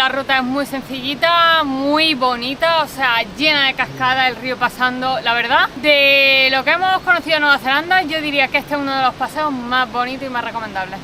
la ruta es muy sencillita, muy bonita, o sea, llena de cascadas, el río pasando. La verdad, de lo que hemos conocido en Nueva Zelanda, yo diría que este es uno de los paseos más bonitos y más recomendables.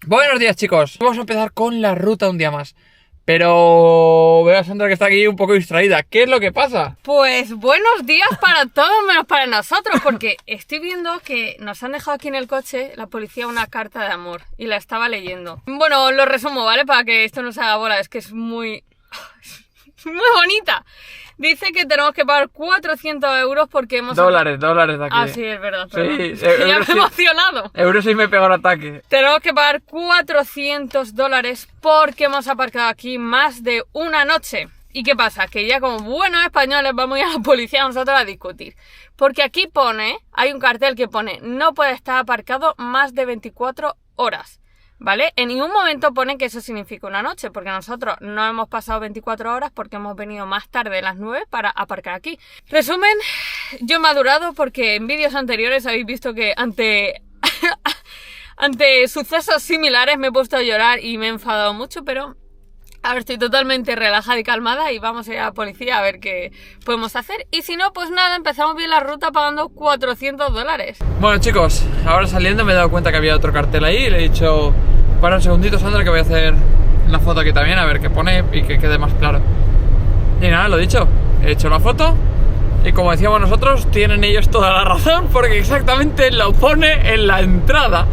Buenos días, chicos. Vamos a empezar con la ruta un día más. Pero veo a Sandra que está aquí un poco distraída. ¿Qué es lo que pasa? Pues buenos días para todos menos para nosotros, porque estoy viendo que nos han dejado aquí en el coche la policía una carta de amor y la estaba leyendo. Bueno, lo resumo, ¿vale? Para que esto no se haga bola, es que es muy bonita. Dice que tenemos que pagar 400 euros porque hemos... Dólares de aquí. Ah, sí, es verdad. Sí, ya me he emocionado. Euros y me pegó el ataque. Tenemos que pagar 400 dólares porque hemos aparcado aquí más de una noche. ¿Y qué pasa? Que ya como buenos españoles vamos a ir a la policía nosotros a discutir. Porque aquí pone, hay un cartel que pone, no puede estar aparcado más de 24 horas. ¿Vale? En ningún momento pone que eso significa una noche, porque nosotros no hemos pasado 24 horas porque hemos venido más tarde de las 9 para aparcar aquí. Resumen, yo he madurado porque en vídeos anteriores habéis visto que ante sucesos similares me he puesto a llorar y me he enfadado mucho, pero ahora estoy totalmente relajada y calmada y vamos a ir a la policía a ver qué podemos hacer. Y si no, pues nada, empezamos bien la ruta pagando 400 dólares. Bueno, chicos, ahora saliendo me he dado cuenta que había otro cartel ahí y le he dicho, para un segundito, Sandra, que voy a hacer una foto aquí también, a ver qué pone y que quede más claro. Y nada, lo dicho, he hecho la foto y como decíamos nosotros, tienen ellos toda la razón porque exactamente lo pone en la entrada.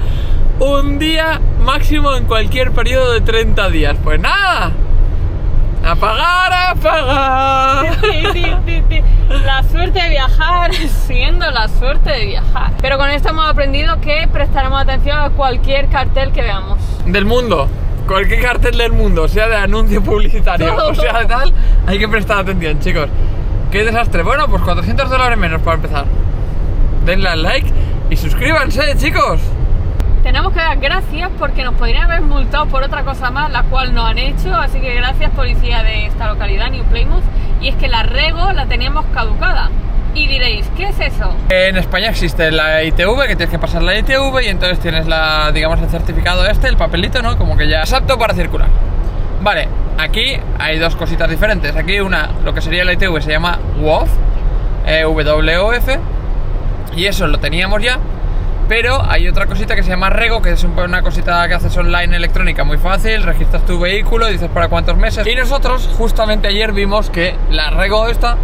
Un día máximo en cualquier periodo de 30 días. Pues nada, a pagar. La suerte de viajar siendo la suerte de viajar. Pero con esto hemos aprendido que prestaremos atención a cualquier cartel que veamos. Del mundo, cualquier cartel del mundo, sea de anuncio publicitario o sea de tal, hay que prestar atención, chicos. Qué desastre. Bueno, pues 400 dólares menos para empezar. Denle al like y suscríbanse, chicos. Tenemos que dar gracias porque nos podrían haber multado por otra cosa más, la cual no han hecho, así que gracias policía de esta localidad, New Plymouth. Y es que la Rego la teníamos caducada. Y diréis, ¿qué es eso? En España existe la ITV, que tienes que pasar la ITV y entonces tienes la, digamos, el certificado el papelito, ¿no? Como que ya es apto para circular. Vale, aquí hay dos cositas diferentes. Aquí una, lo que sería la ITV se llama WOF, W-O-F, y eso lo teníamos ya. Pero hay otra cosita que se llama Rego, que es una cosita que haces online electrónica muy fácil, registras tu vehículo, dices para cuántos meses. Y nosotros justamente ayer vimos que la Rego esta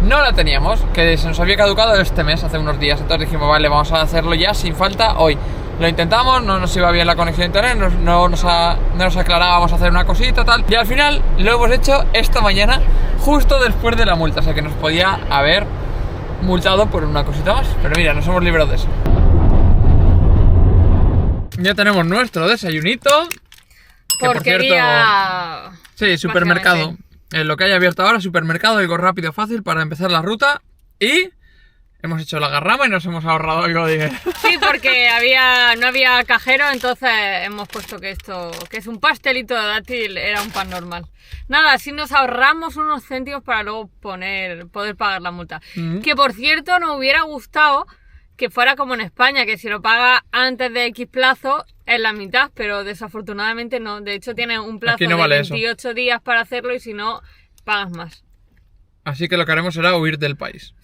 no la teníamos, que se nos había caducado este mes, hace unos días. Entonces dijimos, vale, vamos a hacerlo ya sin falta hoy. Lo intentamos, no nos iba bien la conexión de internet, no nos aclarábamos a hacer una cosita tal. Y al final lo hemos hecho esta mañana, justo después de la multa. O sea que nos podía haber multado por una cosita más. Pero mira, nos hemos librado de eso. Ya tenemos nuestro desayunito. Porquería. Por cierto, sí, supermercado. Lo que hay abierto ahora, supermercado, algo rápido, fácil para empezar la ruta. Y hemos hecho la garrama y nos hemos ahorrado algo de... Sí, porque no había cajero, entonces hemos puesto que esto, que es un pastelito de dátil, era un pan normal. Nada, así nos ahorramos unos céntimos para luego poder pagar la multa. Que por cierto, nos hubiera gustado que fuera como en España, que si lo paga antes de X plazo es la mitad, pero desafortunadamente no. De hecho tienes un plazo de 28 días para hacerlo y si no, pagas más. Así que lo que haremos será huir del país.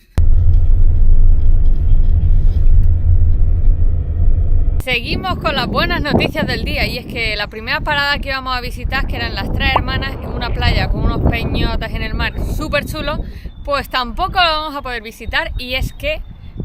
Seguimos con las buenas noticias del día y es que la primera parada que íbamos a visitar, que eran las Tres Hermanas, una playa con unos peñotas en el mar súper chulos, pues tampoco lo vamos a poder visitar. Y es que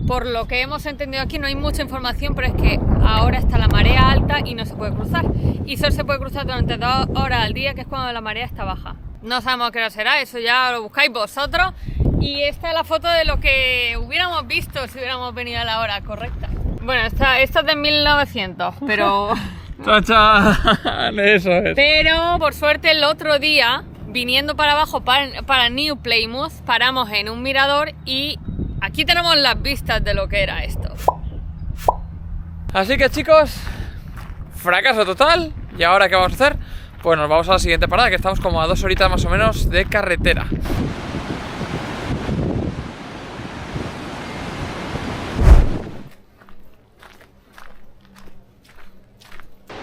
por lo que hemos entendido aquí no hay mucha información, pero es que ahora está la marea alta y no se puede cruzar. Y solo se puede cruzar durante 2 horas al día, que es cuando la marea está baja. No sabemos qué hora será, eso ya lo buscáis vosotros. Y esta es la foto de lo que hubiéramos visto si hubiéramos venido a la hora correcta. Bueno, esta es de 1900, pero... ¡Tachán! Eso es. Pero por suerte el otro día, viniendo para abajo para New Plymouth, paramos en un mirador y aquí tenemos las vistas de lo que era esto. Así que chicos, fracaso total. ¿Y ahora qué vamos a hacer? Pues nos vamos a la siguiente parada, que estamos como a 2 horitas más o menos de carretera.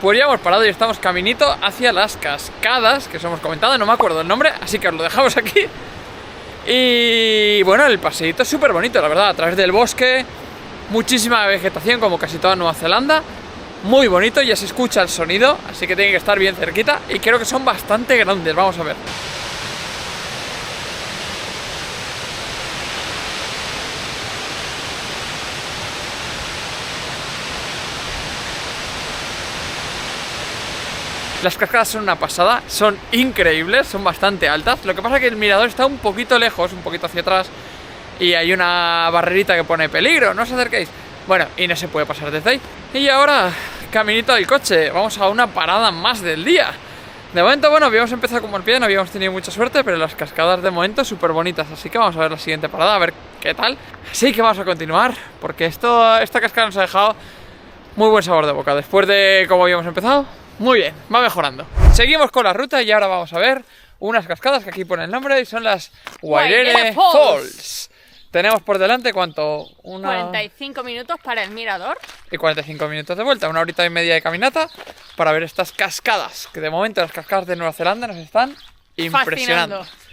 pues ya hemos parado y estamos caminito hacia las cascadas que os hemos comentado, no me acuerdo el nombre, así que os lo dejamos aquí. Y bueno, el paseíto es súper bonito, la verdad, a través del bosque, muchísima vegetación como casi toda Nueva Zelanda, muy bonito, ya se escucha el sonido, así que tiene que estar bien cerquita y creo que son bastante grandes, vamos a ver. Las cascadas son una pasada, son increíbles, son bastante altas. Lo que pasa es que el mirador está un poquito lejos, un poquito hacia atrás, y hay una barrerita que pone peligro, no os acerquéis. Bueno, y no se puede pasar desde ahí. Y ahora, caminito del coche, vamos a una parada más del día. De momento, bueno, habíamos empezado como el pie, no habíamos tenido mucha suerte, pero las cascadas de momento súper bonitas. Así que vamos a ver la siguiente parada, a ver qué tal. Así que vamos a continuar, porque esta cascada nos ha dejado muy buen sabor de boca. Después de cómo habíamos empezado, muy bien, va mejorando. Seguimos con la ruta y ahora vamos a ver unas cascadas que aquí pone el nombre y son las Wairere Falls. Tenemos por delante, ¿cuánto? 45 minutos para el mirador. Y 45 minutos de vuelta, una horita y media de caminata para ver estas cascadas, que de momento las cascadas de Nueva Zelanda nos están impresionando. Fascinando.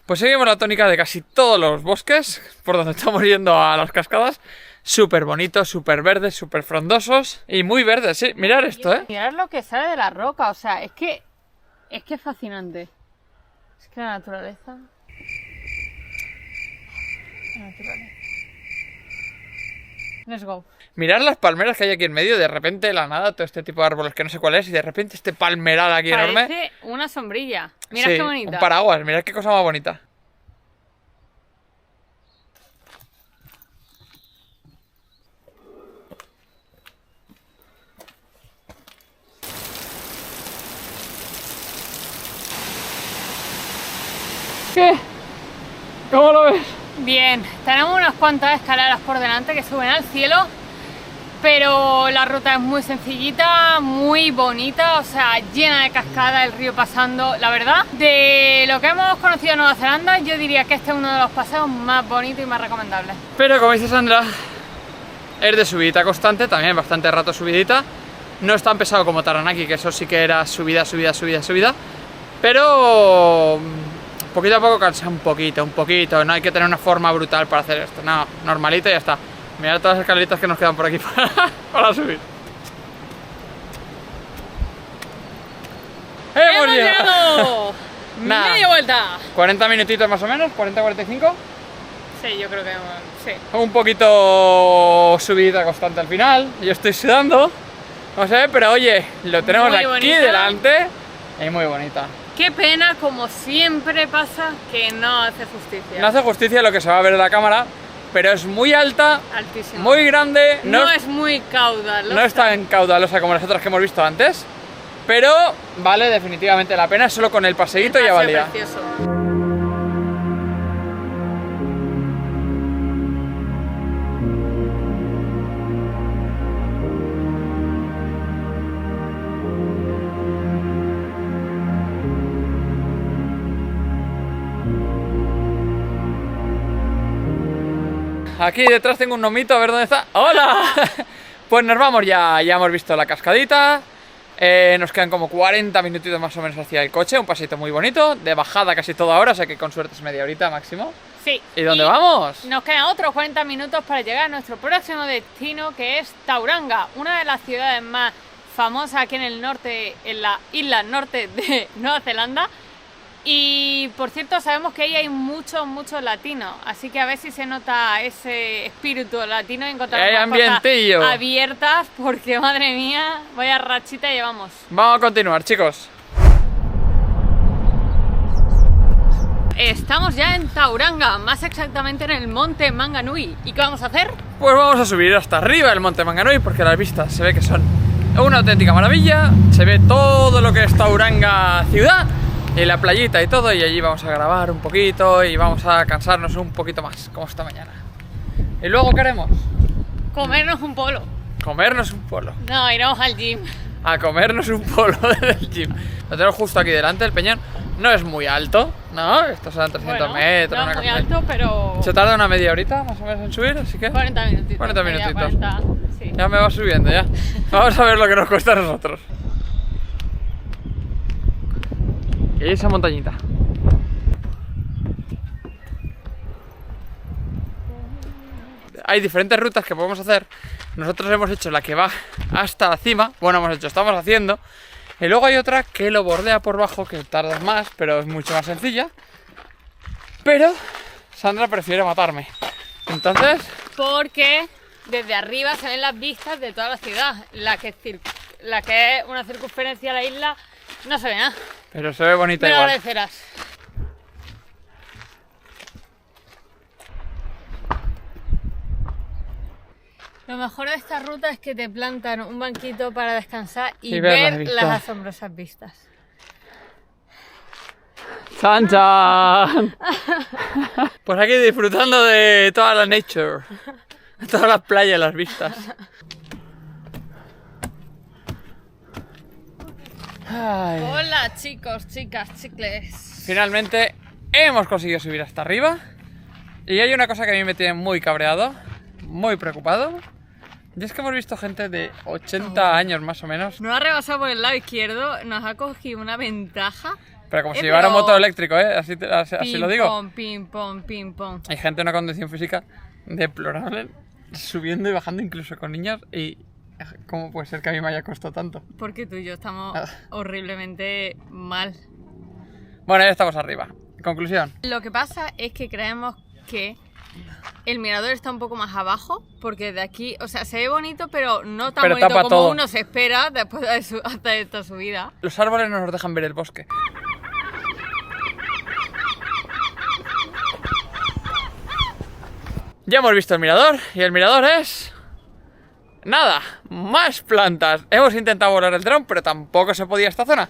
Pues seguimos la tónica de casi todos los bosques por donde estamos yendo a las cascadas. Súper bonitos, súper verdes, súper frondosos y muy verdes, sí. Mirad esto, Mirad lo que sale de la roca, o sea, es que es fascinante. Es que la naturaleza. La naturaleza. Let's go. Mirad las palmeras que hay aquí en medio, de repente de la nada, todo este tipo de árboles que no sé cuál es, y de repente este palmeral aquí enorme. Parece una sombrilla. Mirad Sí, qué bonita. un paraguas, mirad qué cosa más bonita. ¿Qué? ¿Cómo lo ves? Bien, tenemos unas cuantas escaleras por delante que suben al cielo, pero la ruta es muy sencillita, muy bonita, o sea, llena de cascadas, el río pasando. La verdad, de lo que hemos conocido en Nueva Zelanda, yo diría que este es uno de los paseos más bonitos y más recomendables. Pero como dice Sandra, es de subidita constante, también bastante rato subidita. No es tan pesado como Taranaki, que eso sí que era subida, subida, subida, subida. Pero poquito a poco cansa un poquito. No hay que tener una forma brutal para hacer esto. No, normalito y ya está. Mirad todas las escaleritas que nos quedan por aquí para subir. ¡Hemos llegado! Nada. ¡Media vuelta! 40 minutitos más o menos, 40-45. Sí, yo creo que sí. Un poquito subida constante al final. Yo estoy sudando, no sé, pero oye, lo tenemos Muy aquí bonita. delante. Y muy bonita. Qué pena, como siempre pasa, que no hace justicia. No hace justicia lo que se va a ver en la cámara, pero es muy alta, Altísimo. muy grande. No es muy caudalosa. no es tan caudalosa como las otras que hemos visto antes, pero vale definitivamente la pena. Solo con el paseíto ya valía. Precioso. Aquí detrás tengo un gnomito, a ver dónde está. ¡Hola! Pues nos vamos ya hemos visto la cascadita. Nos quedan como 40 minutitos más o menos hacia el coche, un paseito muy bonito, de bajada casi toda hora, o sea que con suerte es media horita máximo. Sí. ¿Y dónde vamos? Nos quedan otros 40 minutos para llegar a nuestro próximo destino, que es Tauranga, una de las ciudades más famosas aquí en el norte, en la isla norte de Nueva Zelanda. Y por cierto, sabemos que ahí hay muchos latinos, así que a ver si se nota ese espíritu latino y encontramos Hay más ambientillo. cosas abiertas, porque madre mía, vaya rachita llevamos. Vamos a continuar, chicos. Estamos ya en Tauranga, más exactamente en el monte Manganui. ¿Y qué vamos a hacer? Pues vamos a subir hasta arriba del monte Manganui porque las vistas se ve que son una auténtica maravilla. Se ve todo lo que es Tauranga ciudad y la playita y todo, y allí vamos a grabar un poquito y vamos a cansarnos un poquito más, como esta mañana. ¿Y luego qué haremos? Comernos un polo. Comernos un polo. No, iremos al gym. A comernos un polo del gym. Lo tenemos justo aquí delante, el peñón No es muy alto, ¿no? Estos son 300 metros, no una es muy cosa así. alto, pero... Se tarda una media horita más o menos en subir, así que... 40 minutitos. 40 minutitos. 40, sí. Ya me va subiendo, ya. Vamos a ver lo que nos cuesta a nosotros. Y esa montañita. Hay diferentes rutas que podemos hacer. Nosotros hemos hecho la que va hasta la cima. Bueno, estamos haciendo. Y luego hay otra que lo bordea por bajo, que tardas más, pero es mucho más sencilla. Pero Sandra prefiere matarme. Entonces... Porque desde arriba se ven las vistas de toda la ciudad. La que es una circunferencia a la isla no se ve nada. Pero se ve bonita Me lo igual. agradecerás. Lo mejor de esta ruta es que te plantan un banquito para descansar y ver las asombrosas vistas. ¡Chan, chan! Pues aquí disfrutando de toda la nature, todas las playas, las vistas. Ay. Hola chicos, chicas, chicles. Finalmente hemos conseguido subir hasta arriba. Y hay una cosa que a mí me tiene muy cabreado, muy preocupado. Y es que hemos visto gente de 80 años más o menos. Nos ha rebasado por el lado izquierdo, nos ha cogido una ventaja. Pero como si llevara un motor eléctrico, ¿eh? Así lo digo. Ping pong, ping pong. Hay gente en una condición física deplorable, subiendo y bajando incluso con niños. Y ¿cómo puede ser que a mí me haya costado tanto? Porque tú y yo estamos horriblemente mal. Bueno, ya estamos arriba. Conclusión. Lo que pasa es que creemos que el mirador está un poco más abajo, porque de aquí, o sea, se ve bonito, pero no tan bonito como todo. uno se espera después de hasta esta subida. Los árboles no nos dejan ver el bosque. Ya hemos visto el mirador, y el mirador es... nada, más plantas. Hemos intentado volar el dron, pero tampoco se podía esta zona.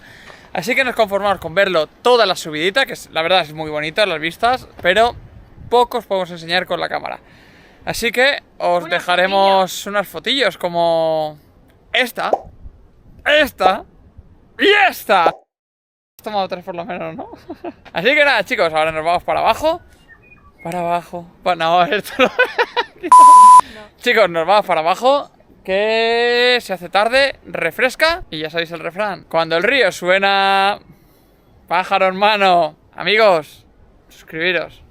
Así que nos conformamos con verlo toda la subidita, que la verdad es muy bonito las vistas, pero pocos podemos enseñar con la cámara. Así que os dejaremos unas fotillos como esta y esta. Has tomado 3 por lo menos, ¿no? Así que nada, chicos, ahora nos vamos para abajo. Para abajo. No, esto no. Chicos, nos vamos para abajo, que se hace tarde, refresca. Y ya sabéis el refrán: cuando el río suena, pájaro en mano. Amigos, suscribiros.